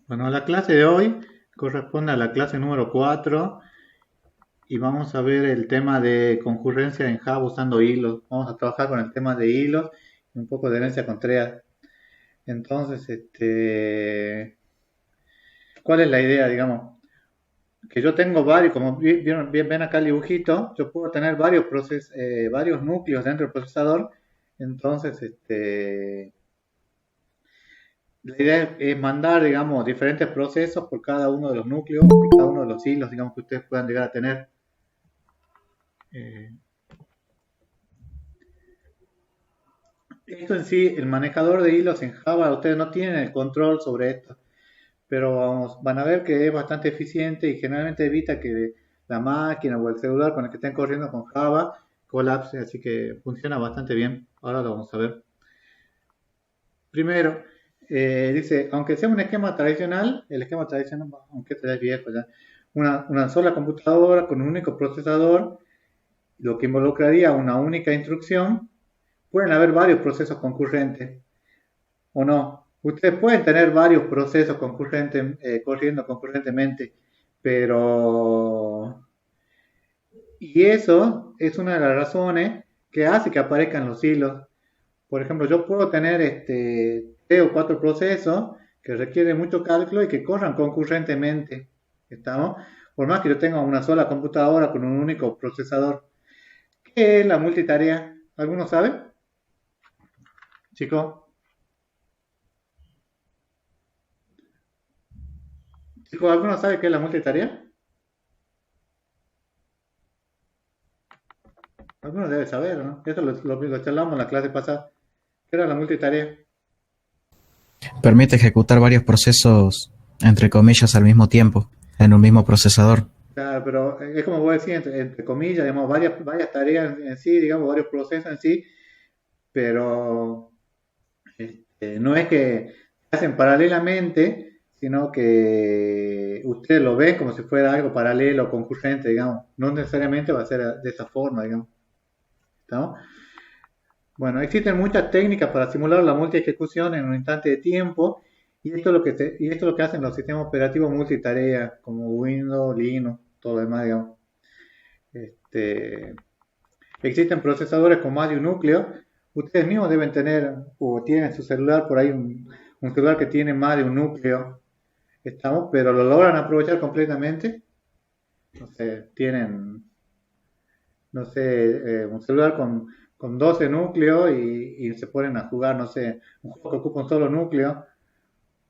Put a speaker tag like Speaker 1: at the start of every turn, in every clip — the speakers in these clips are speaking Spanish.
Speaker 1: Bueno, la clase de hoy corresponde a la clase número 4 y vamos a ver el tema de concurrencia en Java usando hilos. Vamos a trabajar con el tema de hilos y un poco de herencia con TREAD. Entonces, ¿cuál es la idea, digamos? Que yo tengo varios, como ven acá el dibujito, yo puedo tener varios núcleos dentro del procesador. Entonces, la idea es mandar, digamos, diferentes procesos por cada uno de los núcleos, por cada uno de los hilos, digamos, que ustedes puedan llegar a tener. Eh, Esto en sí, el manejador de hilos en Java, ustedes no tienen el control sobre esto, pero vamos, van a ver que es bastante eficiente y generalmente evita que la máquina o el celular con el que estén corriendo con Java colapse, así que funciona bastante bien. Ahora lo vamos a ver. Primero, dice, aunque sea un esquema tradicional, el esquema tradicional, aunque este ya es viejo ya, una sola computadora con un único procesador, lo que involucraría una única instrucción, pueden haber varios procesos concurrentes o no. Ustedes pueden tener varios procesos concurrentes, corriendo concurrentemente, pero... Y eso es una de las razones que hace que aparezcan los hilos. Por ejemplo, yo puedo tener tres o cuatro procesos que requieren mucho cálculo y que corran concurrentemente. ¿Estamos? Por más que yo tenga una sola computadora con un único procesador. ¿Qué es la multitarea? ¿Alguno sabe? Chicos, chicos, ¿alguno sabe qué es la multitarea? Alguno debe saber, ¿no? Esto lo charlamos en la clase pasada. ¿Qué era la multitarea?
Speaker 2: Permite ejecutar varios procesos, entre comillas, al mismo tiempo, en un mismo procesador.
Speaker 1: Claro, pero es como voy a decir, entre comillas, digamos, varias tareas en sí, digamos, varios procesos en sí, pero no es que hacen paralelamente, sino que ustedes lo ven como si fuera algo paralelo o concurrente, digamos. No necesariamente va a ser de esa forma, digamos. ¿Estamos? Bueno, existen muchas técnicas para simular la multi-ejecución en un instante de tiempo y esto es y esto es lo que hacen los sistemas operativos multitarea, como Windows, Linux, todo lo demás, digamos. Este, Existen procesadores con más de un núcleo. Ustedes mismos deben tener o tienen en su celular por ahí un celular que tiene más de un núcleo, estamos, pero lo logran aprovechar completamente. No sé, tienen, no sé, un celular con 12 núcleos y se ponen a jugar, no sé, un juego que ocupa un solo núcleo,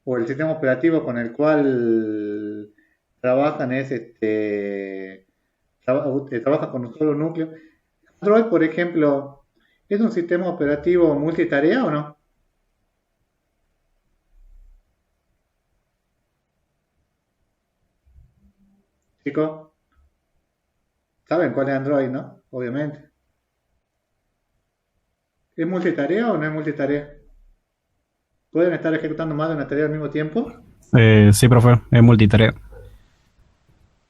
Speaker 1: o el sistema operativo con el cual trabajan es trabaja con un solo núcleo. Android, por ejemplo, ¿es un sistema operativo multitarea o no? Chicos, ¿saben cuál es Android, no? Obviamente. ¿Es multitarea o no es multitarea? ¿Pueden estar ejecutando más de una tarea al mismo tiempo?
Speaker 3: Sí, profe, es multitarea.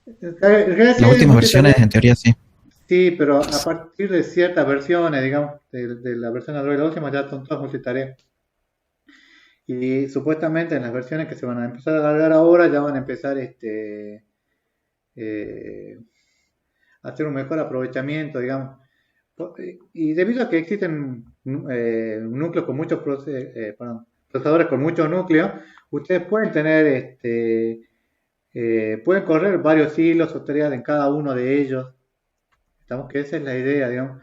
Speaker 1: En realidad sí
Speaker 2: Las
Speaker 1: es
Speaker 2: últimas versiones,
Speaker 1: multitarea.
Speaker 2: en teoría, sí.
Speaker 1: Sí, pero a partir de ciertas versiones, digamos, de la versión Android, la última ya son todas multitarea. Y supuestamente en las versiones que se van a empezar a alargar ahora ya van a empezar eh, a hacer un mejor aprovechamiento, digamos. Y debido a que existen núcleos con procesadores con muchos núcleos, ustedes pueden tener, pueden correr varios hilos o tareas en cada uno de ellos. Estamos que esa es la idea, digamos.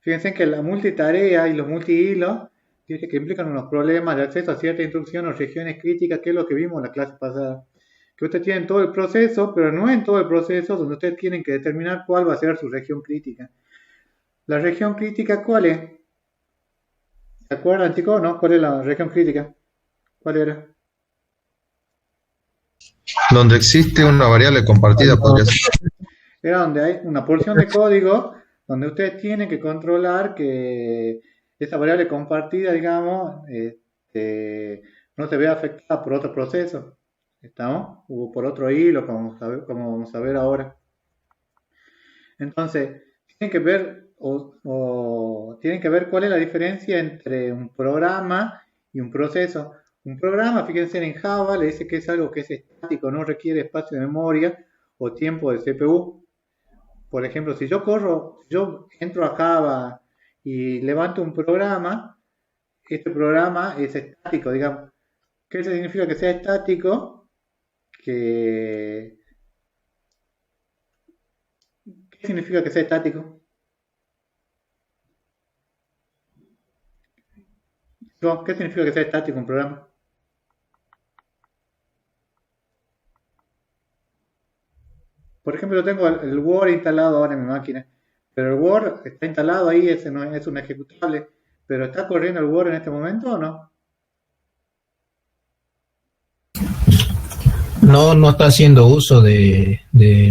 Speaker 1: Fíjense que la multitarea y los multihilos dice que implican unos problemas de acceso a cierta instrucción o regiones críticas, que es lo que vimos en la clase pasada. Que ustedes tienen todo el proceso, pero no en todo el proceso donde ustedes tienen que determinar cuál va a ser su región crítica. ¿La región crítica cuál es? ¿Se acuerdan, chicos? ¿No? ¿Cuál es la región crítica? ¿Cuál era?
Speaker 4: Donde existe una variable compartida podría ser.
Speaker 1: Era donde hay una porción de código donde ustedes tienen que controlar que esa variable compartida, digamos, no se vea afectada por otro proceso. ¿Estamos? O por otro hilo, como vamos a ver ahora. Entonces, tienen que ver o tienen que ver cuál es la diferencia entre un programa y un proceso. un programa, fíjense en Java, le dice que es algo que es estático, no requiere espacio de memoria o tiempo de CPU. Por ejemplo, si yo entro a Java y levanto un programa, este programa es estático, digamos. ¿Qué significa que sea estático? Que, ¿Qué significa que sea estático? ¿Qué significa que sea estático un programa? Por ejemplo, yo tengo el Word instalado ahora en mi máquina, pero el Word está instalado ahí, ese no es un ejecutable, pero ¿está corriendo el Word en este momento o no?
Speaker 5: No, no está haciendo uso de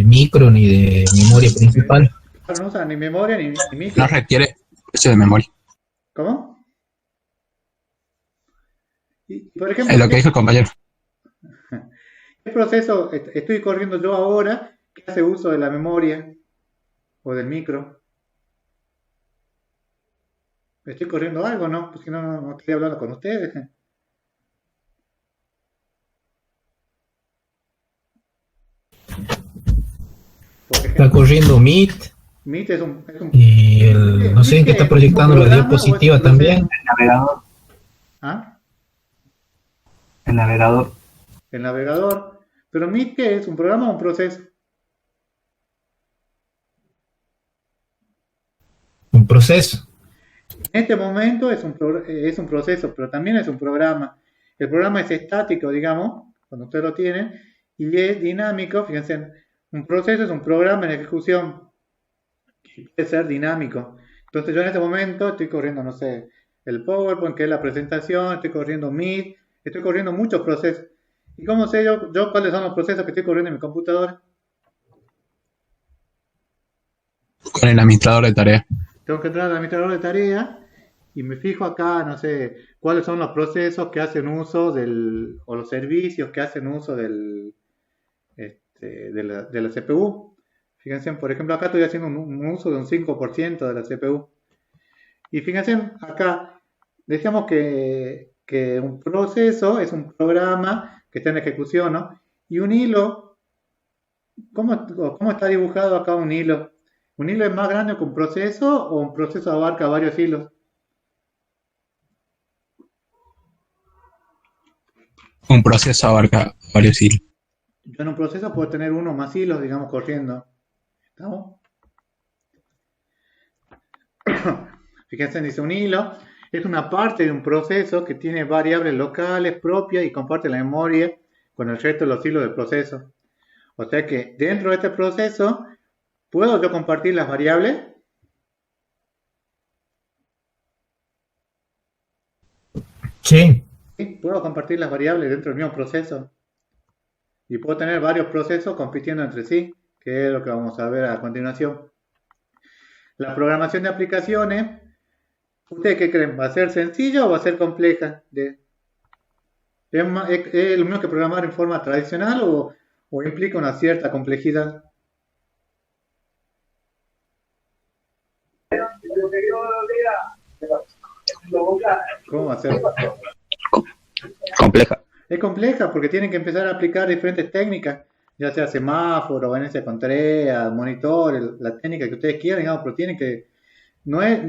Speaker 5: micro ni de memoria principal.
Speaker 1: No usa ni memoria ni micro.
Speaker 3: No requiere espacio de memoria.
Speaker 1: ¿Cómo? Y, por
Speaker 3: Es
Speaker 1: ejemplo,
Speaker 3: lo que dijo el compañero.
Speaker 1: ¿qué proceso estoy corriendo yo ahora que hace uso de la memoria o del micro? ¿Estoy corriendo algo, no? Pues si no estoy hablando con ustedes. Por
Speaker 5: Está
Speaker 1: ejemplo,
Speaker 5: corriendo Meet
Speaker 1: Meet es un
Speaker 5: y no sé en qué
Speaker 1: ¿Meet
Speaker 5: está
Speaker 1: qué es? ¿Es un
Speaker 5: proyectando la
Speaker 1: programa o es un
Speaker 5: diapositiva
Speaker 1: proceso?
Speaker 5: también.
Speaker 6: Navegador,
Speaker 1: ¿Ah?
Speaker 6: el navegador.
Speaker 1: El navegador. Pero Meet ¿qué es? ¿Un programa o un proceso?
Speaker 5: Un proceso.
Speaker 1: En este momento es un proceso, pero también es un programa. El programa es estático, digamos, cuando usted lo tiene, y es dinámico. Fíjense, un proceso es un programa en ejecución que puede ser dinámico. Entonces yo en este momento estoy corriendo, no sé, el PowerPoint, que es la presentación, estoy corriendo Meet, estoy corriendo muchos procesos. ¿Y cómo sé yo cuáles son los procesos que estoy corriendo en mi computadora?
Speaker 3: Con el administrador de tareas.
Speaker 1: Tengo que entrar al administrador de tareas y me fijo acá, no sé, cuáles son los procesos que hacen uso o los servicios que hacen uso de la CPU. Fíjense, por ejemplo, acá estoy haciendo un uso de un 5% de la CPU. Y fíjense, acá decíamos que un proceso es un programa que está en ejecución, ¿no? Y un hilo, ¿cómo está dibujado acá un hilo? ¿Un hilo es más grande que un proceso o un proceso abarca varios hilos?
Speaker 3: Un proceso abarca varios hilos.
Speaker 1: Yo en un proceso puedo tener uno o más hilos, digamos, corriendo. ¿Estamos? Fíjense, dice un hilo es una parte de un proceso que tiene variables locales propias y comparte la memoria con el resto de los hilos del proceso. O sea que dentro de este proceso, ¿puedo yo compartir las variables?
Speaker 5: Sí.
Speaker 1: Sí, puedo compartir las variables dentro del mismo proceso. Y puedo tener varios procesos compitiendo entre sí, que es lo que vamos a ver a continuación. La programación de aplicaciones, ¿ustedes qué creen? ¿Va a ser sencilla o va a ser compleja? ¿Es lo mismo que programar en forma tradicional o implica una cierta complejidad? ¿Cómo va a ser?
Speaker 3: Compleja.
Speaker 1: Es compleja porque tienen que empezar a aplicar diferentes técnicas, ya sea semáforo, Venecia Contreras, monitor, la técnica que ustedes quieran, digamos, pero tienen que, no es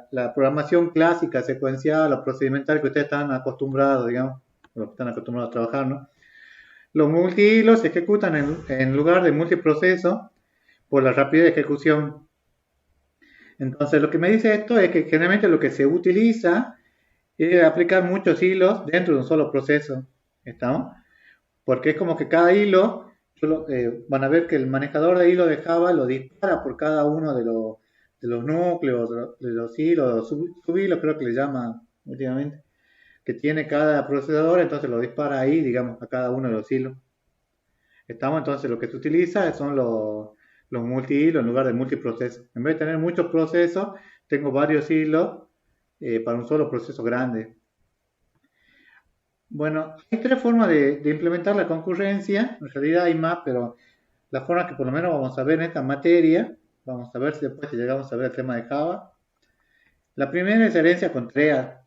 Speaker 1: la programación clásica, secuencial o procedimental que ustedes están acostumbrados, digamos, los que están acostumbrados a trabajar, ¿no? Los multihilos se ejecutan en lugar de multiproceso por la rapidez de ejecución. Entonces, lo que me dice esto es que generalmente lo que se utiliza es aplicar muchos hilos dentro de un solo proceso. ¿Estamos? Porque es como que cada hilo, van a ver que el manejador de hilo de Java lo dispara por cada uno de los núcleos, de los hilos, subhilos creo que le llama últimamente, que tiene cada procesador, entonces lo dispara ahí, digamos, a cada uno de los hilos. ¿Estamos? Entonces lo que se utiliza son los multi-hilos en lugar de multiprocesos. En vez de tener muchos procesos, tengo varios hilos para un solo proceso grande. Bueno, hay tres formas de implementar la concurrencia. En realidad hay más, pero la forma que por lo menos vamos a ver en esta materia, vamos a ver si después llegamos a ver el tema de Java. La primera es herencia Contreras.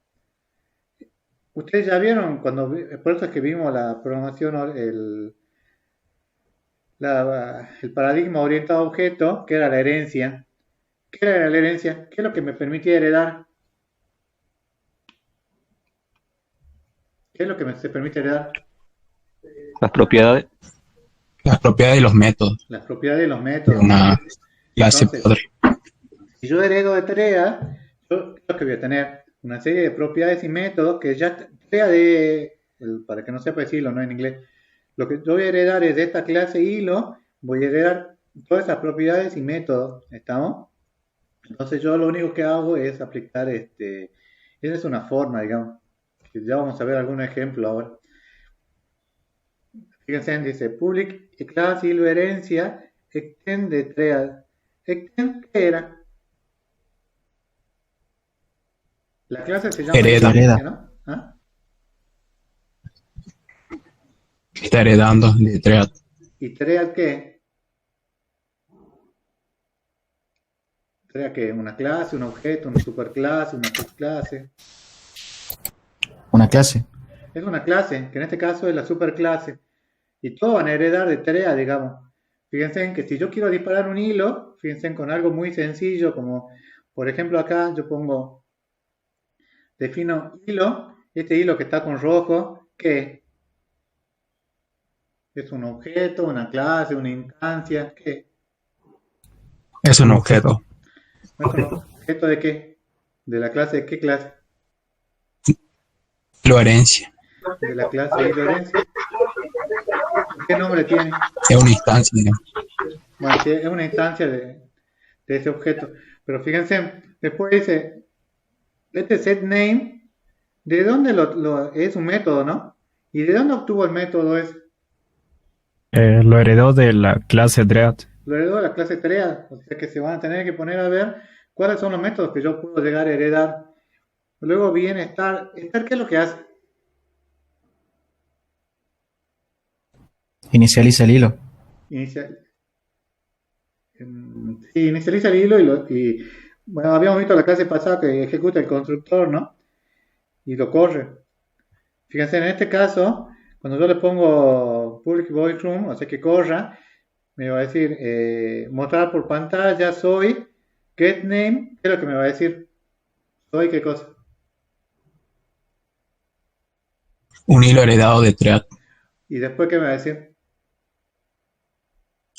Speaker 1: Ustedes ya vieron por eso es que vimos la programación, el paradigma orientado a objeto, que era la herencia. ¿Qué era la herencia? ¿Qué es lo que me permitía heredar? ¿Qué es lo que se permite heredar?
Speaker 7: Las propiedades.
Speaker 3: Las propiedades y los métodos
Speaker 1: Las propiedades y los
Speaker 3: de
Speaker 1: métodos.
Speaker 3: una clase
Speaker 1: Entonces,
Speaker 3: padre.
Speaker 1: si yo heredo de TREA, yo creo que voy a tener una serie de propiedades y métodos que ya TREA para que no sepa decirlo, no en inglés, lo que yo voy a heredar es de esta clase hilo, voy a heredar todas esas propiedades y métodos, ¿estamos? Entonces yo lo único que hago es aplicar esa es una forma, digamos, que ya vamos a ver algún ejemplo ahora. Fíjense, dice public class hilo herencia extend de TREA. ¿Extend qué era? La clase se llama
Speaker 3: Hereda.
Speaker 1: herencia, ¿no? ¿Ah?
Speaker 3: Está heredando de TREA.
Speaker 1: ¿Y TREA qué? ¿TREA qué? ¿Una clase, un objeto, una superclase, una subclase?
Speaker 2: Una clase.
Speaker 1: Es una clase, que en este caso es la superclase. Y todos van a heredar de TREA, digamos. Fíjense en que si yo quiero disparar un hilo, fíjense en con algo muy sencillo, como por ejemplo acá yo defino hilo, este hilo que está con rojo, ¿qué? ¿Es un objeto, una clase, una instancia? ¿Qué?
Speaker 3: Es un objeto.
Speaker 1: ¿No es un objeto de qué? ¿De la clase de qué clase?
Speaker 3: Lo herencia.
Speaker 1: De la clase de herencia. ¿Qué nombre tiene?
Speaker 3: Es una instancia, digamos.
Speaker 1: Bueno, sí, es una instancia de ese objeto. Pero fíjense, después dice, este set name, ¿de dónde es un método, no? ¿Y de dónde obtuvo el método ese?
Speaker 8: Lo heredó de la clase Dread.
Speaker 1: Lo heredó de la clase tarea, o sea que se van a tener que poner a ver cuáles son los métodos que yo puedo llegar a heredar. Luego viene star. ¿Star qué es lo que hace?
Speaker 2: Inicializa el hilo.
Speaker 1: Inicia- sí, inicializa el hilo bueno, habíamos visto la clase pasada que ejecuta el constructor, ¿no? Y lo corre. Fíjense, en este caso, cuando yo le pongo public void room, o sea que corra, me va a decir mostrar por pantalla soy get name, ¿qué es lo que me va a decir? Soy qué cosa.
Speaker 3: Un hilo heredado de TREA.
Speaker 1: Y después, ¿qué me va a decir?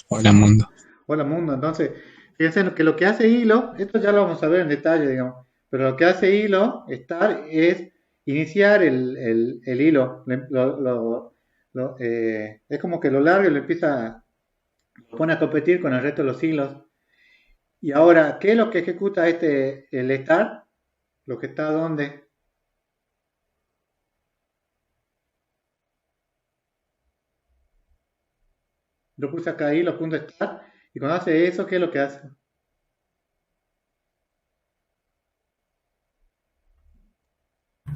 Speaker 3: Hola mundo.
Speaker 1: Hola mundo. Entonces, fíjense que lo que hace hilo, esto ya lo vamos a ver en detalle, digamos, pero lo que hace hilo, start, es iniciar el hilo. Es como que lo larga y lo pone a competir con el resto de los hilos. Y ahora, ¿qué es lo que ejecuta el start? Lo que está donde. Yo puse acá hilo.start y cuando hace eso, ¿qué es lo que hace?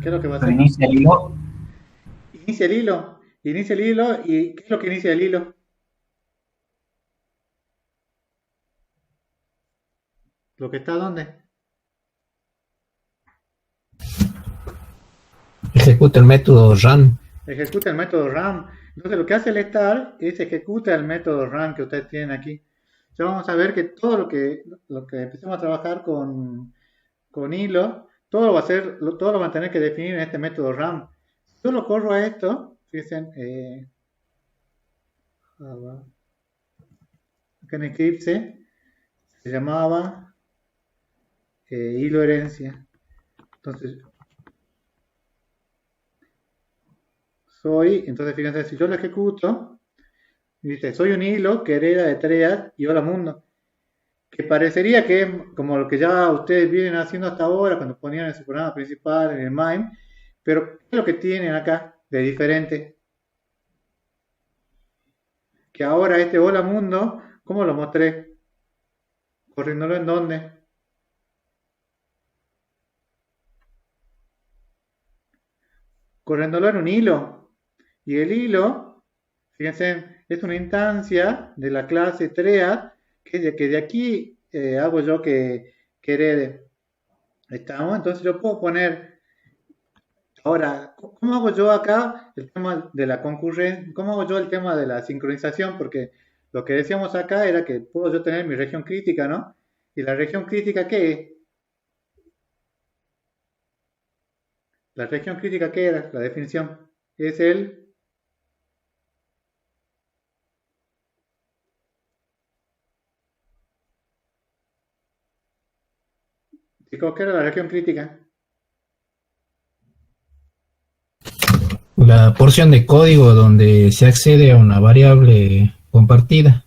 Speaker 1: ¿Qué es lo que va a hacer?
Speaker 6: Inicia el hilo.
Speaker 1: Inicia el hilo. Inicia el hilo. ¿Y qué es lo que inicia el hilo? ¿Lo que está dónde?
Speaker 5: Ejecuta el método run.
Speaker 1: Ejecuta el método run. Entonces lo que hace el start es ejecuta el método run que ustedes tienen aquí. Ya vamos a ver que todo lo que empecemos a trabajar con hilo, todo lo van a tener que definir en este método run. Si yo lo corro a esto, fíjense, acá en Eclipse se llamaba hilo herencia. Entonces entonces fíjense, si yo lo ejecuto, dice, soy un hilo que hereda de TREA y hola mundo. Que parecería que es como lo que ya ustedes vienen haciendo hasta ahora, cuando ponían en su programa principal, en el MIME, pero ¿qué es lo que tienen acá de diferente? Que ahora este hola mundo, ¿cómo lo mostré? Corriéndolo en dónde? Corriéndolo en un hilo. Y el hilo, fíjense, es una instancia de la clase TREA que de aquí hago yo que herede. ¿Estamos? Entonces yo puedo poner, Ahora, ¿cómo hago yo acá el tema de la concurrencia? ¿Cómo hago yo el tema de la sincronización? Porque lo que decíamos acá era que puedo yo tener mi región crítica, ¿no? ¿Y la región crítica qué es? ¿La región crítica qué era? La definición es el... Chicos, ¿qué era la región crítica?
Speaker 5: La porción de código donde se accede a una variable compartida.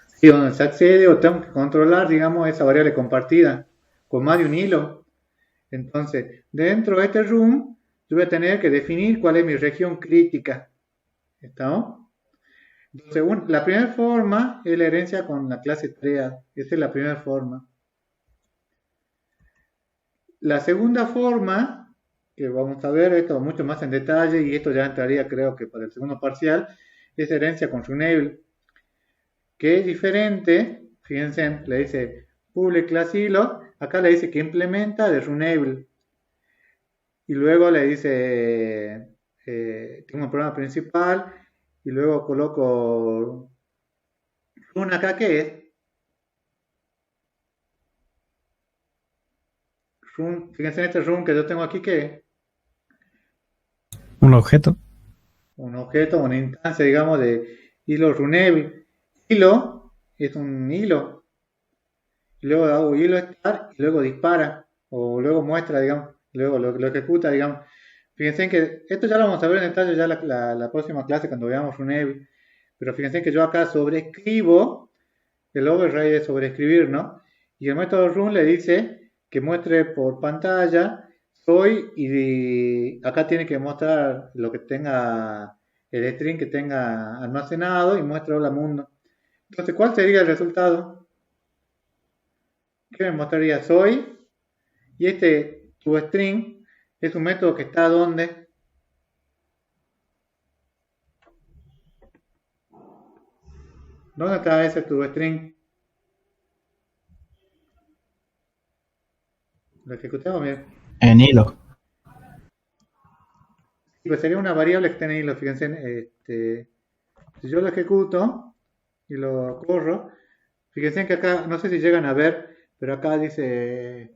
Speaker 1: Sí, donde se accede o tengo que controlar, digamos, esa variable compartida con más de un hilo. Entonces, dentro de este room, yo voy a tener que definir cuál es mi región crítica. ¿Estamos? Entonces, la primera forma es la herencia con la clase tarea. Esa es la primera forma. La segunda forma, que vamos a ver esto mucho más en detalle, y esto ya entraría creo que para el segundo parcial, es herencia con Runable, que es diferente. Fíjense, le dice public class hilo, acá le dice que implementa de Runable, y luego le dice tengo un programa principal, y luego coloco run acá, ¿qué es? Run, fíjense en este run que yo tengo aquí, ¿qué es?
Speaker 8: Un objeto.
Speaker 1: Un objeto, una instancia, digamos, de hilo runable. Hilo es un hilo. Y luego hago hilo start y luego dispara. O luego muestra, digamos. Luego lo ejecuta, digamos. Fíjense que esto ya lo vamos a ver en detalle ya la próxima clase cuando veamos runable. Pero fíjense que yo acá sobreescribo. El override es sobreescribir, ¿no? Y el método run le dice que muestre por pantalla soy, y acá tiene que mostrar lo que tenga, el string que tenga almacenado, y muestra hola mundo. Entonces, ¿cuál sería el resultado? ¿Qué me mostraría? Soy, y este toString es un método que está ¿dónde? ¿Dónde está ese toString? Lo ejecutamos bien.
Speaker 2: En hilo.
Speaker 1: Pues sería una variable que está en hilo. Fíjense, si yo lo ejecuto y lo corro, fíjense que acá, no sé si llegan a ver, pero acá dice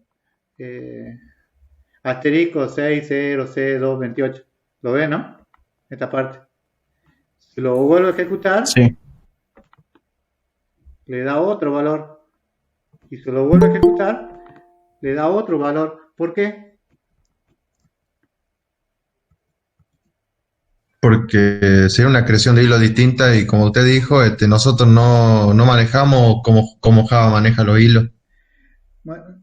Speaker 1: asterisco 60C228. ¿Lo ven, no? Esta parte. Si lo vuelvo a ejecutar,
Speaker 2: Sí.
Speaker 1: le da otro valor. Y si lo vuelvo a ejecutar, le da otro valor. ¿Por qué?
Speaker 4: Porque sería una creación de hilos distinta y como usted dijo, nosotros no manejamos como Java maneja los hilos.
Speaker 1: Bueno,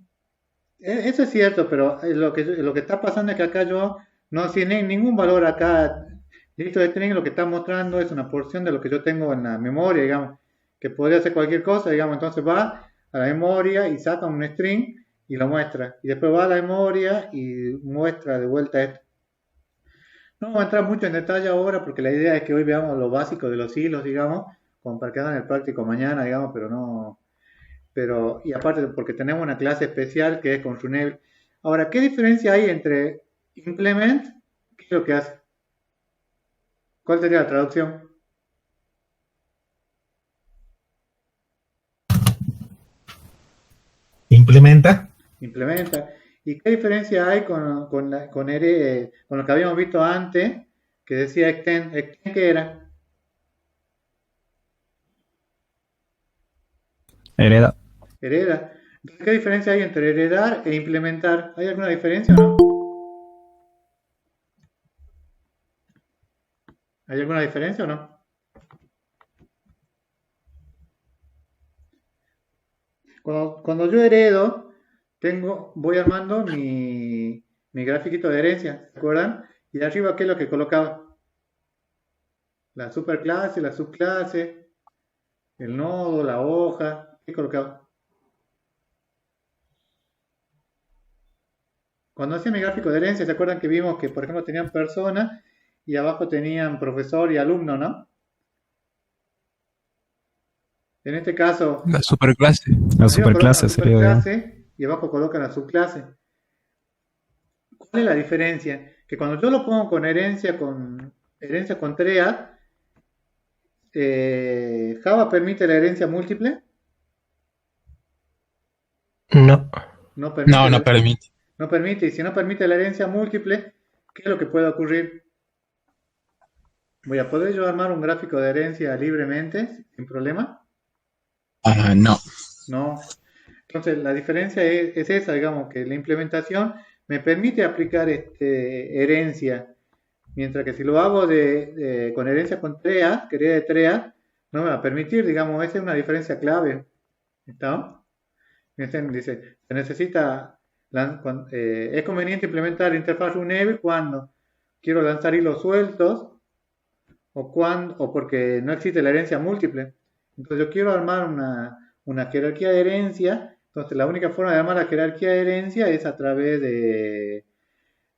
Speaker 1: eso es cierto, pero lo que está pasando es que acá yo no tiene ningún valor acá. Listo de string lo que está mostrando es una porción de lo que yo tengo en la memoria, digamos, que podría ser cualquier cosa, digamos. Entonces va a la memoria y saca un string y lo muestra, y después va a la memoria y muestra de vuelta esto. No vamos a entrar mucho en detalle ahora porque la idea es que hoy veamos lo básico de los hilos, digamos, como para que hagan el práctico mañana, digamos, pero no, y aparte porque tenemos una clase especial que es con Runable. Ahora, ¿qué diferencia hay entre implement? ¿Qué es lo que hace? ¿Cuál sería la traducción?
Speaker 5: Implementa.
Speaker 1: Implementa. ¿Y qué diferencia hay con lo que habíamos visto antes, que decía extend? ¿Extend qué era?
Speaker 8: Hereda.
Speaker 1: Hereda. ¿Qué diferencia hay entre heredar e implementar? ¿Hay alguna diferencia o no? ¿Hay alguna diferencia o no? Cuando yo heredo, voy armando mi grafiquito de herencia, ¿se acuerdan? Y de arriba, ¿qué es lo que colocaba? La superclase, la subclase, el nodo, la hoja, ¿qué colocaba? Cuando hacía mi gráfico de herencia, ¿se acuerdan que vimos que, por ejemplo, tenían personas y abajo tenían profesor y alumno, ¿no? En este caso,
Speaker 3: La superclase.
Speaker 8: La
Speaker 1: arriba
Speaker 8: superclase
Speaker 1: colocan la
Speaker 8: sería.
Speaker 1: superclase y abajo colocan la subclase. ¿Cuál es la diferencia? Que cuando yo lo pongo con herencia con TREA, Java permite la herencia múltiple,
Speaker 5: No.
Speaker 1: no permite,
Speaker 3: No, no permite.
Speaker 1: no permite, y si no permite la herencia múltiple, ¿qué es lo que puede ocurrir? Voy a poder yo armar un gráfico de herencia libremente, sin problema.
Speaker 3: Ah, no.
Speaker 1: No. Entonces, la diferencia es esa, digamos, que la implementación me permite aplicar herencia, mientras que si lo hago con herencia con TREA, que herencia de TREA, no me va a permitir, digamos, esa es una diferencia clave. ¿Está? Dice, se necesita, es conveniente implementar la interfaz Runable cuando quiero lanzar hilos sueltos o porque no existe la herencia múltiple. Entonces yo quiero armar una jerarquía de herencia. Entonces la única forma de armar la jerarquía de herencia es a través de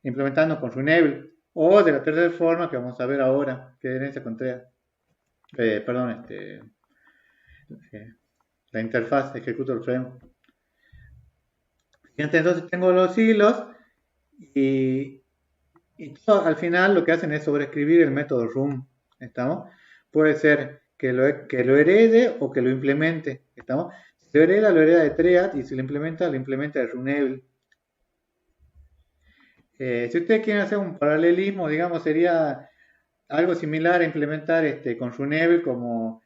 Speaker 1: implementando con Runable o de la tercera forma que vamos a ver ahora, que es herencia con TREA. La interfaz Executor Framework. Entonces tengo los hilos y todo, al final lo que hacen es sobreescribir el método room. ¿Estamos? Puede ser que lo herede o que lo implemente. ¿Estamos? Si lo hereda de TREA y si lo implementa de Runable. Si ustedes quieren hacer un paralelismo, digamos, sería algo similar a implementar con Runable como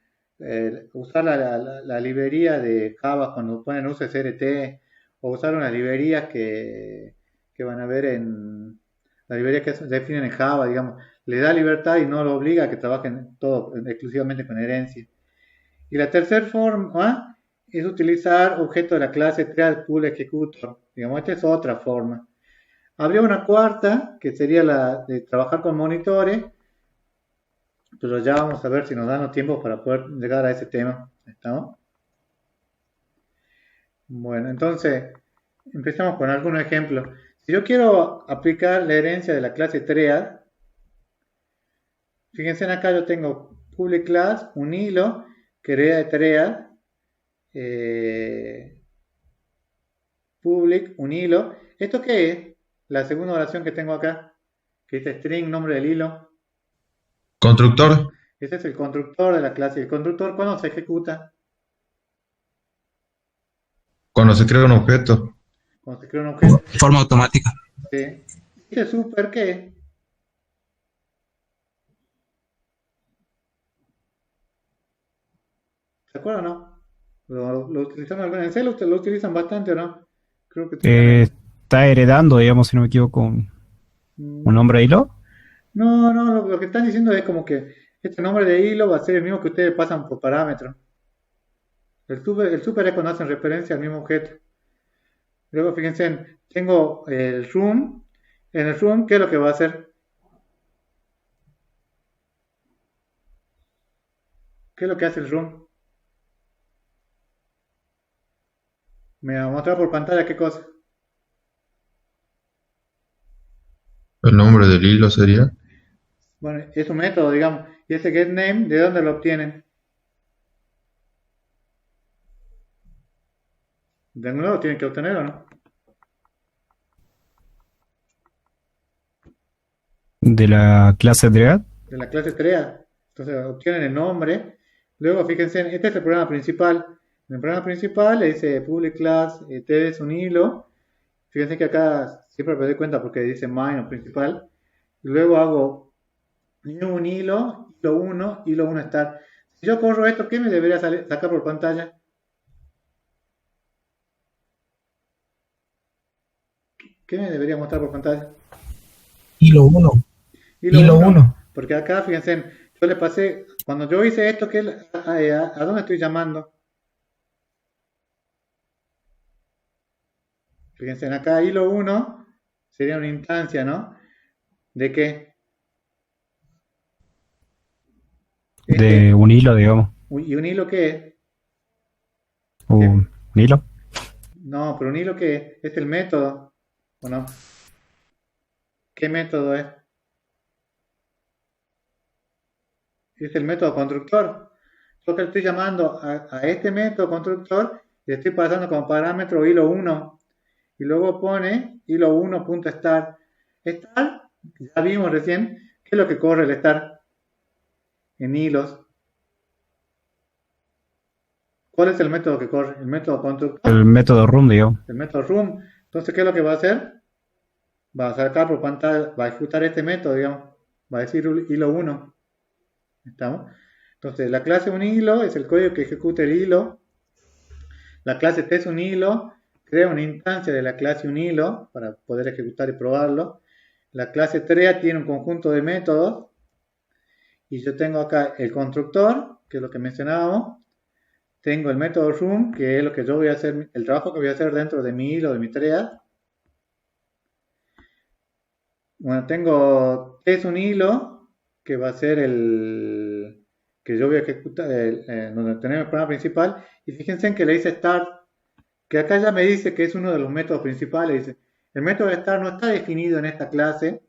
Speaker 1: usar la librería de Java cuando ponen UCSRT o usar unas librerías que van a ver en la librería que se definen en Java, digamos, le da libertad y no lo obliga a que trabajen todo exclusivamente con herencia. Y la tercera forma es utilizar objetos de la clase Trial Pool Executor. Digamos, esta es otra forma. Habría una cuarta, que sería la de trabajar con monitores, pero ya vamos a ver si nos dan los tiempos para poder llegar a ese tema. ¿Estamos? Bueno, entonces, empezamos con algunos ejemplos. Si yo quiero aplicar la herencia de la clase TREA, fíjense acá yo tengo public class, un hilo, que hereda de TREA, public, un hilo. ¿Esto qué es? La segunda oración que tengo acá, que dice string, nombre del hilo.
Speaker 4: Constructor.
Speaker 1: Ese es el constructor de la clase. ¿El constructor cuándo se ejecuta?
Speaker 4: Cuando se crea un objeto.
Speaker 1: Cuando se crea un objeto.
Speaker 3: De forma automática.
Speaker 1: Sí. ¿Dice super qué? ¿Se acuerdan o no? ¿Lo utilizaron en C? ¿Lo utilizan bastante o no? Creo que
Speaker 8: Está heredando, digamos, si no me equivoco, un nombre de hilo.
Speaker 1: No, lo que están diciendo es como que este nombre de hilo va a ser el mismo que ustedes pasan por parámetro. El super es cuando hacen referencia al mismo objeto. Luego fíjense, tengo el room. En el room, ¿qué es lo que va a hacer? ¿Qué es lo que hace el room? Me va a mostrar por pantalla qué cosa.
Speaker 4: El nombre del hilo sería.
Speaker 1: Bueno, es un método, digamos. Y ese getName, ¿de dónde lo obtienen? De nuevo tienen que obtenerlo, ¿no?
Speaker 8: De la clase TREA.
Speaker 1: De la clase TREA. Entonces obtienen el nombre. Luego, fíjense, este es el programa principal. En el programa principal le dice public class, t es un hilo. Fíjense que acá siempre me doy cuenta porque dice main o principal. Y luego hago new un hilo 1 start. Si yo corro esto, ¿qué me debería sacar por pantalla? ¿Qué me debería mostrar por pantalla?
Speaker 5: Hilo 1. Hilo 1.
Speaker 1: Porque acá, fíjense, yo le pasé, cuando yo hice esto, ¿a dónde estoy llamando? Fíjense, acá hilo 1 sería una instancia, ¿no? ¿De qué?
Speaker 8: De un hilo, digamos.
Speaker 1: ¿Y un hilo qué es?
Speaker 8: Un hilo.
Speaker 1: No, pero un hilo ¿qué es? Es el método, ¿o no? ¿Qué método es? Es el método constructor. Yo que estoy llamando a este método constructor le estoy pasando como parámetro hilo 1 y luego pone hilo 1.start. Start, ya vimos recién, ¿qué es lo que corre el start en hilos? ¿Cuál es el método que corre? El método constructor,
Speaker 8: El método room, digamos.
Speaker 1: el método room. Entonces, ¿qué es lo que va a hacer? Va a sacar por pantalla, va a ejecutar este método, digamos. Va a decir hilo 1. ¿Estamos? Entonces, la clase unHilo es el código que ejecuta el hilo. La clase testUnHilo crea una instancia de la clase unHilo para poder ejecutar y probarlo. La clase TREA tiene un conjunto de métodos. Y yo tengo acá el constructor, que es lo que mencionábamos. Tengo el método room, que es lo que yo voy a hacer, el trabajo que voy a hacer dentro de mi hilo, de mi TREA. Bueno, tengo testUnHilo, que va a ser el que yo voy a ejecutar, donde tenemos el programa principal. Y fíjense en que le dice start, que acá ya me dice que es uno de los métodos principales. Dice, el método de start no está definido en esta clase,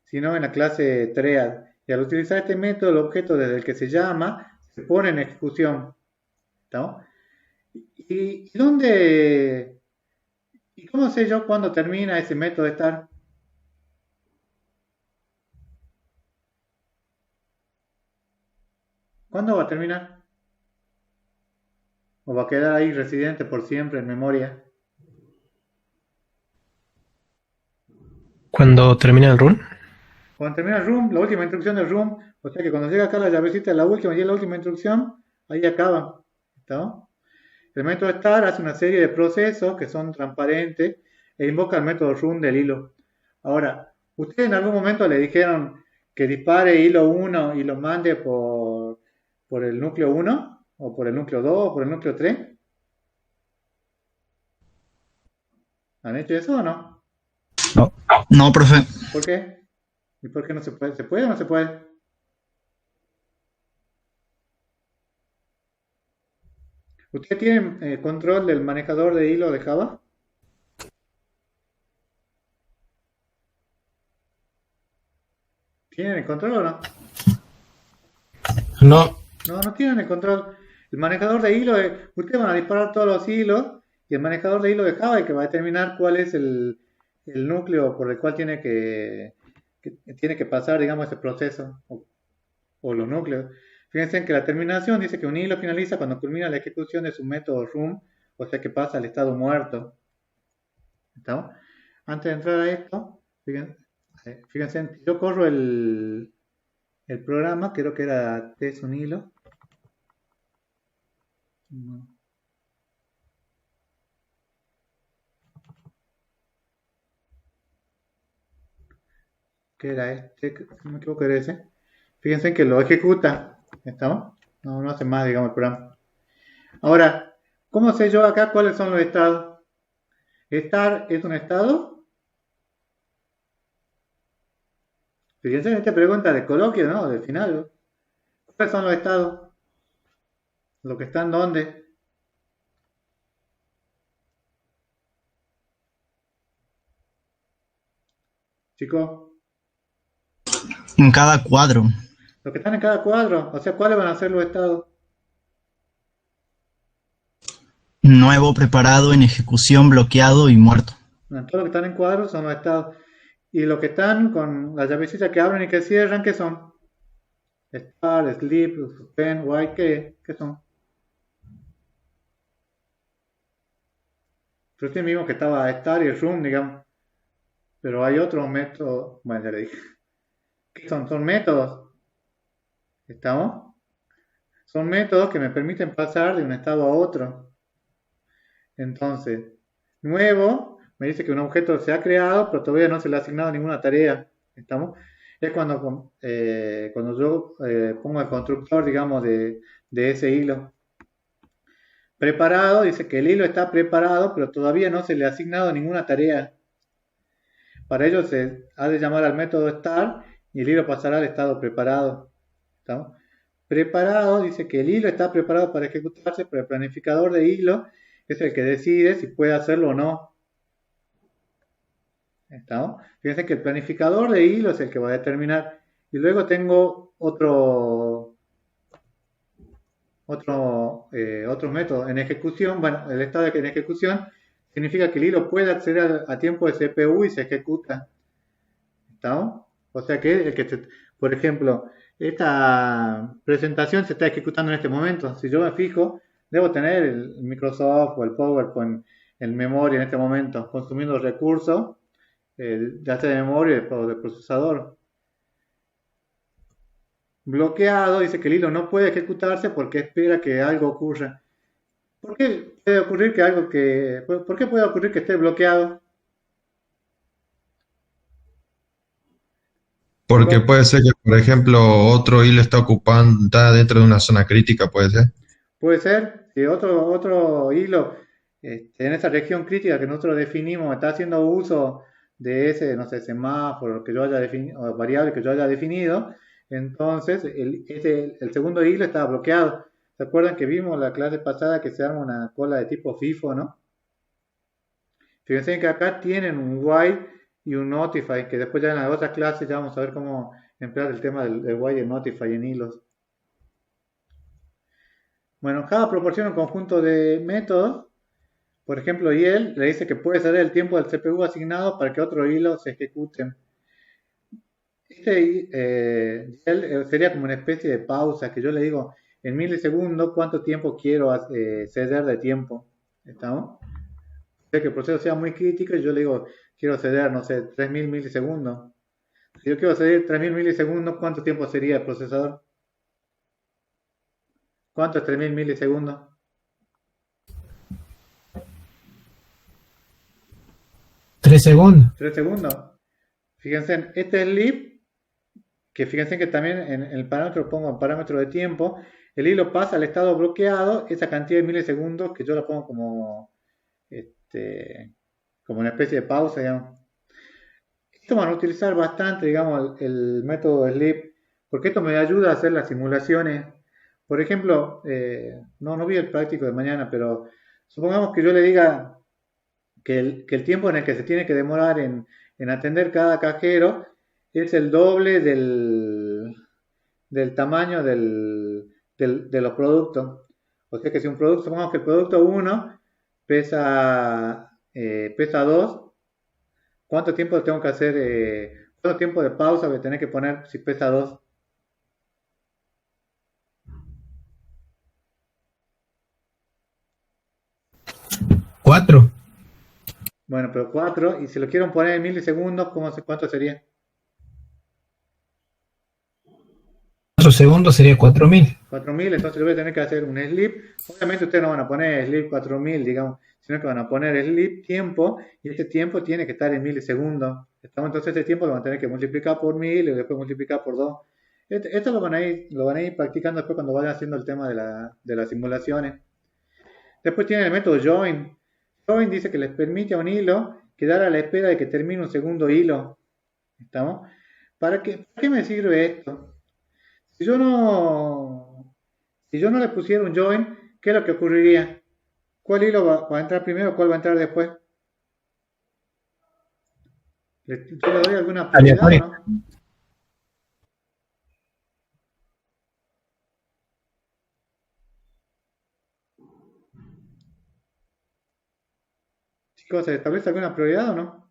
Speaker 1: sino en la clase TREA. Y al utilizar este método, el objeto desde el que se llama se pone en ejecución. ¿Estamos? ¿Y dónde? ¿Y cómo sé yo cuándo termina ese método de start? ¿Cuándo va a terminar? ¿O va a quedar ahí residente por siempre en memoria?
Speaker 5: Cuando termina el run.
Speaker 1: Cuando termina el room, la última instrucción del room, o sea que cuando llega acá la llavecita de la última y es la última instrucción, ahí acaba. ¿Está? El método start hace una serie de procesos que son transparentes e invoca el método room del hilo. Ahora, ¿ustedes en algún momento le dijeron que dispare hilo 1 y lo mande por el núcleo 1? ¿O por el núcleo 2? ¿O por el núcleo 3? ¿Han hecho eso o no?
Speaker 8: No.
Speaker 3: No, profe.
Speaker 1: ¿Por qué? ¿Y por qué no se puede? ¿Se puede o no se puede? ¿Ustedes tienen control del manejador de hilo de Java? ¿Tienen el control o no?
Speaker 5: No,
Speaker 1: No, no tienen el control. El manejador de hilo, ustedes van a disparar todos los hilos y el manejador de hilo de Java es el que va a determinar cuál es el núcleo por el cual tiene que pasar, digamos, ese proceso o los núcleos. Fíjense que la terminación dice que un hilo finaliza cuando culmina la ejecución de su método room, o sea que pasa al estado muerto. ¿Estamos? Antes de entrar a esto, fíjense, yo corro el programa, creo que era testUnHilo. No. ¿Qué era este? Si no me equivoco, era ese. Fíjense que lo ejecuta. ¿Estamos? No hace más, digamos, el programa. Ahora, ¿cómo sé yo acá cuáles son los estados? ¿Start es un estado? Fíjense en esta pregunta de coloquio, ¿no? Del final. ¿Cuáles son los estados? ¿Los que están dónde? Chicos,
Speaker 3: En cada cuadro.
Speaker 1: los que están en cada cuadro. O sea, ¿cuáles van a ser los estados?
Speaker 3: Nuevo, preparado, en ejecución, bloqueado y muerto.
Speaker 1: Bueno, todos los que están en cuadros son los estados. Y los que están con las llavecitas que abren y que cierran, ¿qué son? Start, sleep, suspend, white, ¿qué son? Recién mismo que estaba start y el room, digamos. Pero hay otros métodos. Bueno, ya le dije. ¿Qué son? Son métodos. ¿Estamos? Son métodos que me permiten pasar de un estado a otro. Entonces, nuevo me dice que un objeto se ha creado, pero todavía no se le ha asignado ninguna tarea. ¿Estamos? Es cuando yo pongo el constructor, digamos, de ese hilo. Preparado, dice que el hilo está preparado, pero todavía no se le ha asignado ninguna tarea. Para ello se ha de llamar al método start y el hilo pasará al estado preparado. ¿Estamos? Preparado, dice que el hilo está preparado para ejecutarse, pero el planificador de hilo es el que decide si puede hacerlo o no. ¿Estamos? Fíjense que el planificador de hilo es el que va a determinar. Y luego tengo otro método en ejecución. Bueno, el estado en ejecución significa que el hilo puede acceder a tiempo de CPU y se ejecuta. ¿Estamos? O sea que por ejemplo, esta presentación se está ejecutando en este momento. Si yo me fijo, debo tener el Microsoft o el PowerPoint en memoria en este momento, consumiendo recursos, ya sea de memoria o de procesador. Bloqueado dice que el hilo no puede ejecutarse porque espera que algo ocurra. ¿Por qué puede ocurrir por qué puede ocurrir que esté bloqueado?
Speaker 4: Porque puede ser que, por ejemplo, otro hilo está dentro de una zona crítica, puede ser.
Speaker 1: Puede ser que otro hilo en esa región crítica que nosotros definimos está haciendo uso de ese, no sé, semáforo que yo haya definido, o variable que yo haya definido, entonces el segundo hilo estaba bloqueado. ¿Se acuerdan que vimos la clase pasada que se arma una cola de tipo FIFO, no? Fíjense que acá tienen un while y un notify, que después ya en las otras clases ya vamos a ver cómo emplear el tema del while y el notify en hilos. Bueno, Java proporciona un conjunto de métodos. Por ejemplo, YEL le dice que puede ceder el tiempo del CPU asignado para que otro hilo se ejecute. YEL sería como una especie de pausa, que yo le digo en milisegundos cuánto tiempo quiero ceder de tiempo. ¿Estamos? Que el proceso sea muy crítico y yo le digo, quiero ceder, no sé, 3000 milisegundos. Si yo quiero ceder 3000 milisegundos, ¿cuánto tiempo sería el procesador? ¿Cuánto es 3000 milisegundos?
Speaker 5: 3 segundos.
Speaker 1: 3 segundos. Fíjense, este es el lib, que fíjense que también en el parámetro pongo el parámetro de tiempo. El hilo pasa al estado bloqueado, esa cantidad de milisegundos que yo la pongo como una especie de pausa, digamos. Esto van a utilizar bastante, digamos, el método sleep, porque esto me ayuda a hacer las simulaciones. Por ejemplo, no vi el práctico de mañana, pero supongamos que yo le diga que el tiempo en el que se tiene que demorar en atender cada cajero es el doble del tamaño de los productos. O sea que si un producto, supongamos que el producto 1 pesa 2, ¿cuánto tiempo tengo que hacer? ¿Cuánto tiempo de pausa voy a tener que poner si pesa 2?
Speaker 5: ¿4?
Speaker 1: Bueno, pero 4, y si lo quiero poner en milisegundos, ¿cuánto sería?
Speaker 5: 4 segundos sería 4000.
Speaker 1: 4000, entonces yo voy a tener que hacer un sleep. Obviamente ustedes no van a poner sleep 4000, digamos, sino que van a poner sleep tiempo, y este tiempo tiene que estar en milisegundos. Entonces este tiempo lo van a tener que multiplicar por 1000 y después multiplicar por 2. Esto lo van a ir practicando después cuando vayan haciendo el tema de las simulaciones. Después tiene el método join. Join dice que les permite a un hilo quedar a la espera de que termine un segundo hilo. ¿Estamos? ¿Para qué me sirve esto? Si yo no le pusiera un join, ¿qué es lo que ocurriría? ¿Cuál hilo va a entrar primero? ¿Cuál va a entrar después? ¿Yo le doy alguna prioridad o no? Chicos, ¿se establece alguna prioridad o no?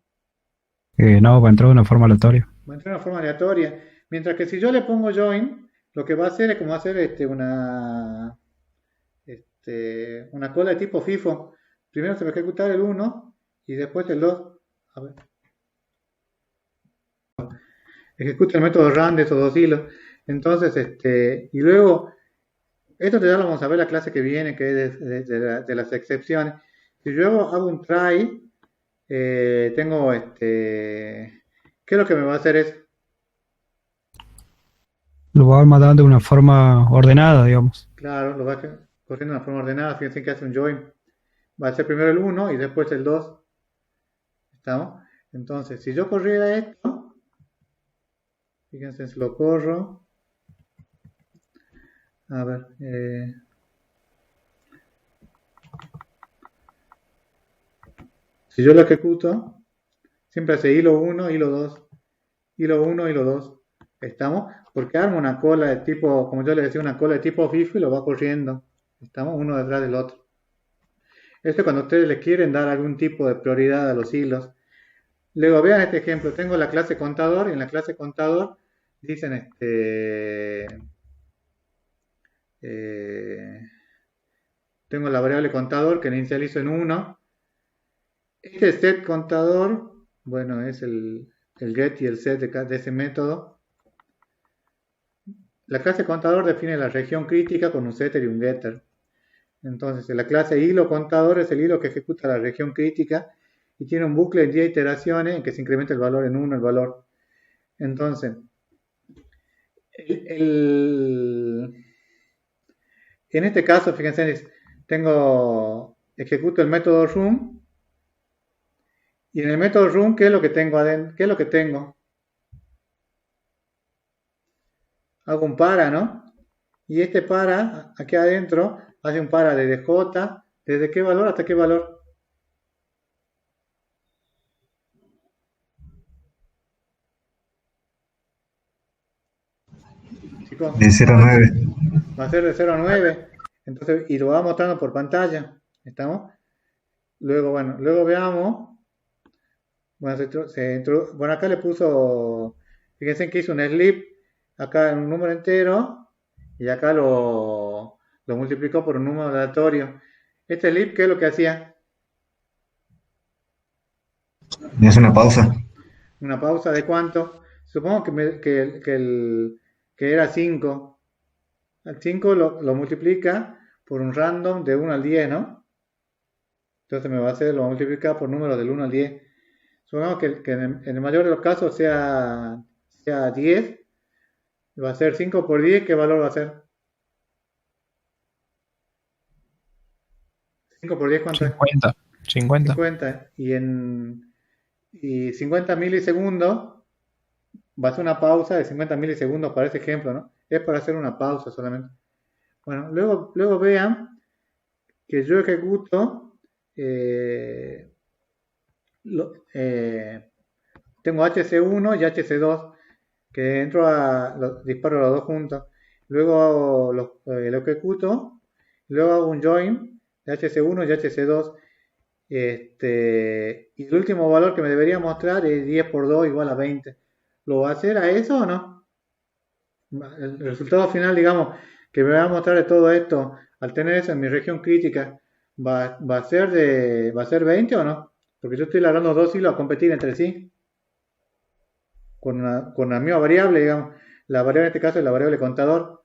Speaker 8: No, va a entrar de una forma aleatoria.
Speaker 1: Va a entrar de una forma aleatoria. Mientras que si yo le pongo join, lo que va a hacer es como hacer una cola de tipo FIFO. Primero se va a ejecutar el 1 y después el 2. A ver. Ejecuta el método run de esos dos hilos. Entonces, y luego, esto ya lo vamos a ver la clase que viene, que es de las excepciones. Si yo hago un try, tengo ¿qué es lo que me va a hacer eso?
Speaker 8: Lo va mandando de una forma ordenada, digamos.
Speaker 1: Claro, lo va corriendo de una forma ordenada. Fíjense que hace un join. Va a ser primero el 1 y después el 2. ¿Estamos? Entonces, si yo corriera esto, fíjense si lo corro. A ver. Si yo lo ejecuto, siempre hace hilo 1, hilo 2, hilo 1, hilo 2. ¿Estamos? Porque arma una cola de tipo, como yo les decía, una cola de tipo FIFO y lo va corriendo. ¿Estamos? Uno detrás del otro. Esto es cuando ustedes le quieren dar algún tipo de prioridad a los hilos. Luego vean este ejemplo, tengo la clase contador y en la clase contador dicen eh, tengo la variable contador que la inicializo en 1. Este set contador, bueno, es el get y el set de ese método. La clase contador define la región crítica con un setter y un getter. Entonces, la clase hilo contador es el hilo que ejecuta la región crítica y tiene un bucle de 10 iteraciones en que se incrementa el valor en 1, el valor. Entonces, en este caso, fíjense, ejecuto el método run y en el método run, ¿qué es lo que tengo adentro? ¿Qué es lo que tengo? Hago un para, ¿no? Y este para, aquí adentro, hace un para desde J, ¿desde qué valor hasta qué valor? Chicos,
Speaker 6: De 0 a 9.
Speaker 1: va a ser de 0 a 9. Entonces, y lo va mostrando por pantalla. ¿Estamos? Luego, bueno, luego veamos. Bueno, acá le puso, fíjense que hizo un slip, acá en un número entero, y acá lo multiplicó por un número aleatorio. Este slip, ¿qué es lo que hacía?
Speaker 6: Es una pausa.
Speaker 1: Una pausa de cuánto. Supongo que era 5. Al 5 lo multiplica por un random de 1 al 10, ¿no? Entonces lo va a multiplicar por números del 1 al 10. Supongamos que en el mayor de los casos sea 10. Va a ser 5 por 10, ¿qué valor va a ser? 5 por 10, ¿cuánto es?
Speaker 8: 50.
Speaker 1: 50. Y 50 milisegundos va a ser una pausa de 50 milisegundos para ese ejemplo, ¿no? Es para hacer una pausa solamente. Bueno, luego vean que yo ejecuto, tengo HC1 y HC2, que disparo los dos juntos. Luego lo ejecuto, luego hago un join de HC1 y HC2. Y el último valor que me debería mostrar es 10 por 2 igual a 20. ¿Lo va a hacer a eso o no? El resultado final, digamos, que me va a mostrar de todo esto, al tener eso en mi región crítica, ¿va a ser 20 o no? Porque yo estoy largando dos hilos a competir entre sí con una misma variable, digamos. La variable en este caso es la variable contador.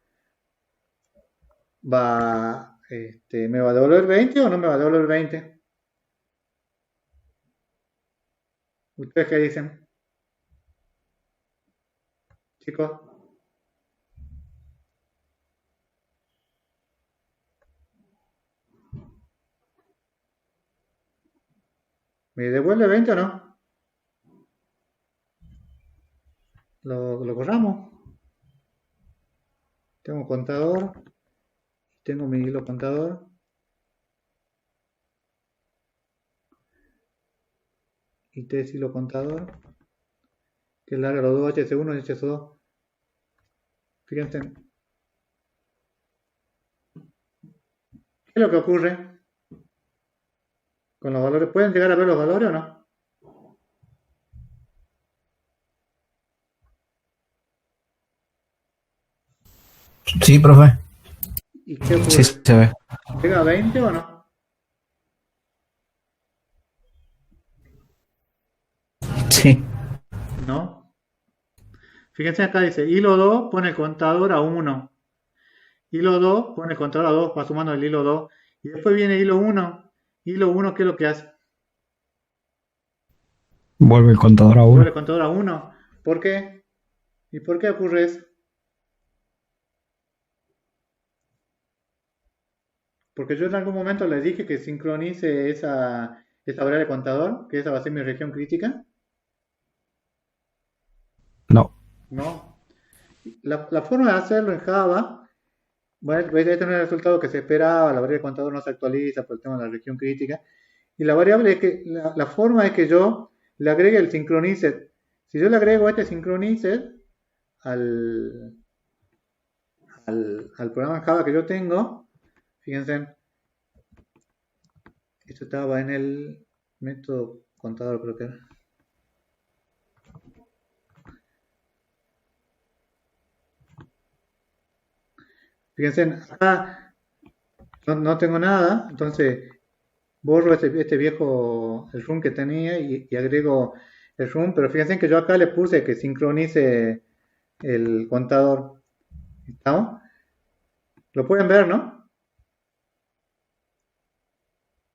Speaker 1: ¿Me va a devolver 20 o no me va a devolver 20? ¿Ustedes qué dicen? Chicos. ¿Me devuelve 20 o no? Lo corramos. Tengo contador. Tengo mi hilo contador. Y tres hilo contador. Que larga los dos HC1 y HC2. Fíjense. ¿Qué es lo que ocurre con los valores? ¿Pueden llegar a ver los valores o no?
Speaker 5: Sí, profe.
Speaker 1: ¿Y qué ocurre?
Speaker 2: Sí, se ve.
Speaker 1: ¿Llega a 20 o no?
Speaker 2: Sí.
Speaker 1: No. Fíjense acá dice, hilo 2 pone el contador a 1. Hilo 2 pone el contador a 2, va sumando el hilo 2. Y después viene hilo 1. Hilo 1, ¿qué es lo que hace?
Speaker 8: Vuelve el contador a
Speaker 1: Vuelve
Speaker 8: 1.
Speaker 1: el contador a 1. ¿Por qué? ¿Y por qué ocurre eso? Porque yo en algún momento les dije que sincronice esa variable contador, que esa va a ser mi región crítica.
Speaker 8: No.
Speaker 1: No. La forma de hacerlo en Java, bueno, este no es el resultado que se esperaba, la variable contador no se actualiza por el tema de la región crítica. Y la variable es que, la forma es que yo le agregue el synchronizer. Si yo le agrego este synchronizer al programa en Java que yo tengo, fíjense, esto estaba en el método contador, creo que era. Fíjense, acá no tengo nada, entonces borro este viejo, el room que tenía y agrego el room, pero fíjense que yo acá le puse que sincronice el contador. ¿Estamos? Lo pueden ver, ¿no?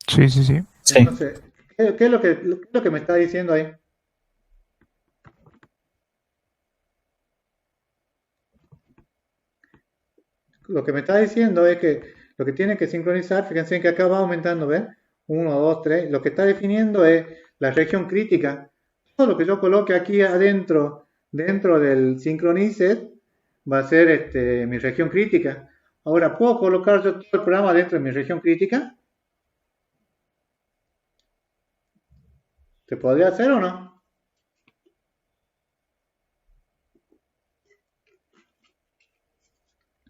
Speaker 8: Sí, sí, sí.
Speaker 2: Sí.
Speaker 1: Entonces, ¿qué es lo que me está diciendo ahí? Lo que me está diciendo es que lo que tiene que sincronizar, fíjense que acá va aumentando, ¿ves? 1, 2, 3. Lo que está definiendo es la región crítica. Todo lo que yo coloque aquí adentro, dentro del sincronizer, va a ser mi región crítica. Ahora, ¿puedo colocar yo todo el programa dentro de mi región crítica? ¿Se podría hacer o no?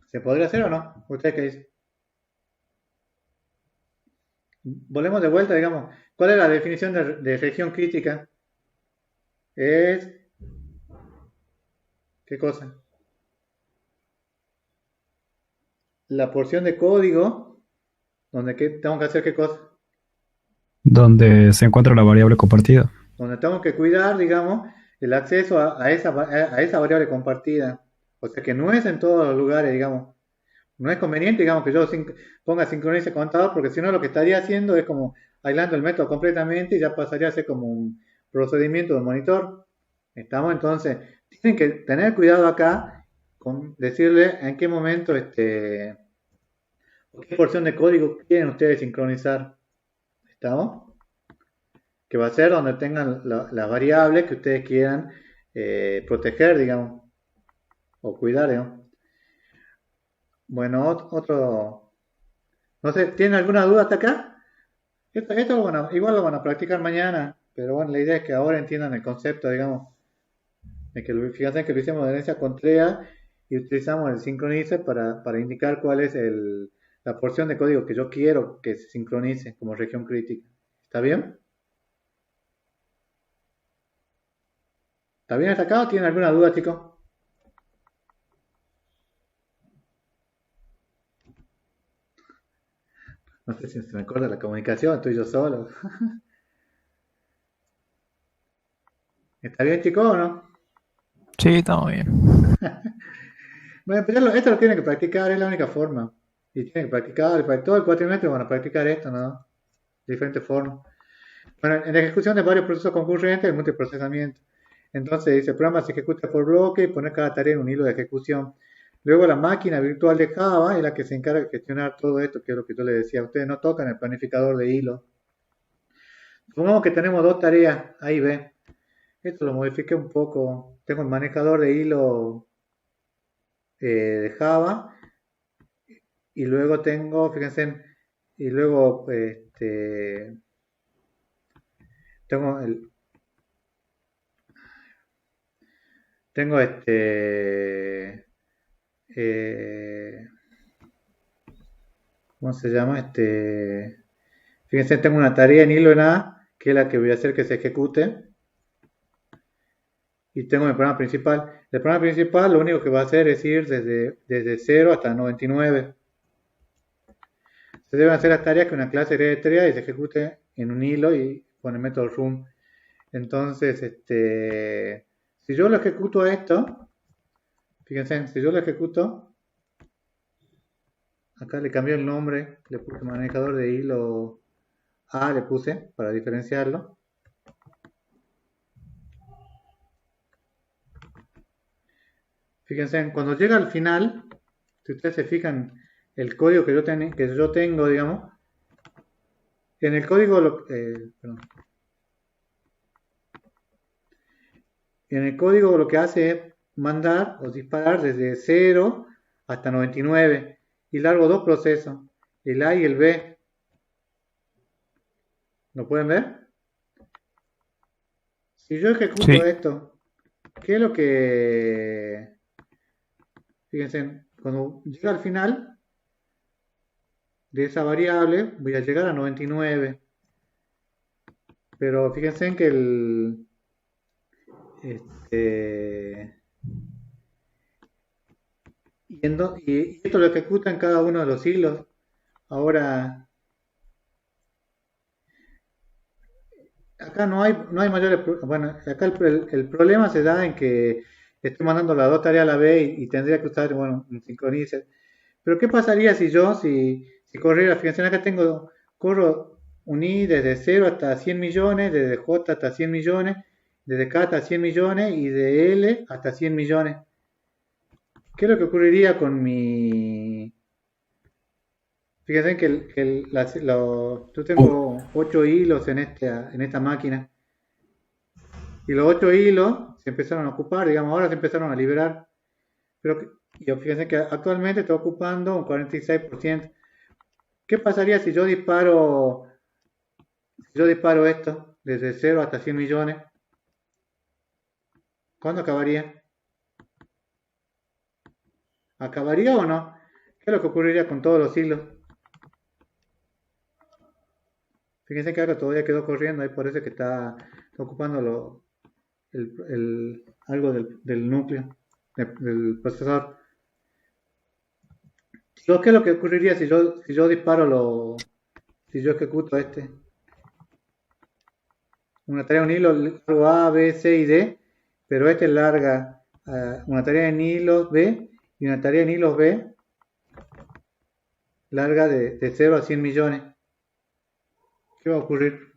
Speaker 1: ¿Se podría hacer o no? ¿Usted qué dice? Volvemos de vuelta, digamos. ¿Cuál es la definición de región crítica? Es... ¿Qué cosa? La porción de código donde tengo que hacer qué cosa.
Speaker 8: Donde se encuentra la variable compartida.
Speaker 1: Donde tengo que cuidar, digamos, el acceso a esa variable compartida. O sea que no es en todos los lugares, digamos. No es conveniente, digamos, que yo ponga sincronice contador, porque si no lo que estaría haciendo es como aislando el método completamente y ya pasaría a ser como un procedimiento de monitor. ¿Estamos? Entonces, tienen que tener cuidado acá con decirle en qué momento, qué porción de código quieren ustedes sincronizar. ¿Estamos? Que va a ser donde tengan las variables que ustedes quieran proteger, digamos, o cuidar, digamos. Bueno, otro, no sé, ¿tienen alguna duda hasta acá? Esto igual lo van a practicar mañana, pero bueno, la idea es que ahora entiendan el concepto, digamos, de que fíjense que lo hicimos de herencia con TREA y utilizamos el sincronizer para indicar cuál es la porción de código que yo quiero que se sincronice como región crítica. ¿Está bien? ¿Está bien hasta acá o tienen alguna duda, chicos? No sé si se me corta la comunicación, estoy yo solo. ¿Está bien, chicos, o no?
Speaker 8: Sí, estamos bien.
Speaker 1: Bueno, pero esto lo tienen que practicar, es la única forma. Y tienen que practicar, para todo el cuatrimestre van a practicar esto, ¿no? De diferentes formas. Bueno, en la ejecución de varios procesos concurrentes, el multiprocesamiento. Entonces dice, el programa se ejecuta por bloque y pone cada tarea en un hilo de ejecución. Luego la máquina virtual de Java es la que se encarga de gestionar todo esto, que es lo que yo les decía. Ustedes no tocan el planificador de hilo. Supongamos que tenemos dos tareas, A y B. Esto lo modifiqué un poco. Tengo el manejador de hilo de Java y luego tengo, fíjense, y luego tengo tengo ¿cómo se llama? Fíjense, tengo una tarea en hilo en A, que es la que voy a hacer que se ejecute. Y tengo mi programa principal. El programa principal lo único que va a hacer es ir desde 0 hasta 99. Se deben hacer las tareas que una clase hereditaria y se ejecute en un hilo y con el método room. Entonces, si yo lo ejecuto a esto, fíjense, si yo lo ejecuto, acá le cambié el nombre, le puse manejador de hilo A, le puse para diferenciarlo. Fíjense, cuando llega al final, si ustedes se fijan, el código que yo tengo, digamos, en el código, perdón. En el código lo que hace es mandar o disparar desde 0 hasta 99 y largo dos procesos, el A y el B. ¿Lo pueden ver? Si yo ejecuto
Speaker 8: Sí.
Speaker 1: esto, ¿qué es lo que... Fíjense, cuando llega al final de esa variable, voy a llegar a 99. Pero fíjense en que y esto lo ejecuta en cada uno de los hilos. Ahora, acá no hay mayores, bueno, acá el problema se da en que estoy mandando las dos tareas a la vez y tendría que usar, bueno, un sincronizer. Pero ¿qué pasaría si corriera? Fíjense, acá corro un i desde 0 hasta 100 millones, desde j hasta 100 millones, desde k hasta 100 millones y de l hasta 100 millones. ¿Qué es lo que ocurriría con mi... Fíjense que yo tengo 8 hilos en esta máquina. Y los 8 hilos se empezaron a ocupar, digamos, ahora se empezaron a liberar. Fíjense que actualmente estoy ocupando un 46%. ¿Qué pasaría si yo disparo esto desde 0 hasta 100 millones? ¿Cuándo acabaría? ¿Acabaría o no? ¿Qué es lo que ocurriría con todos los hilos? Fíjense que ahora todavía quedó corriendo, ahí parece que está ocupando algo del núcleo, del procesador. ¿Qué es lo que ocurriría si yo ejecuto una tarea, un hilo largo A, B, C y D, pero larga una tarea en hilos B y una tarea en hilos B larga de 0 a 100 millones? ¿Qué va a ocurrir?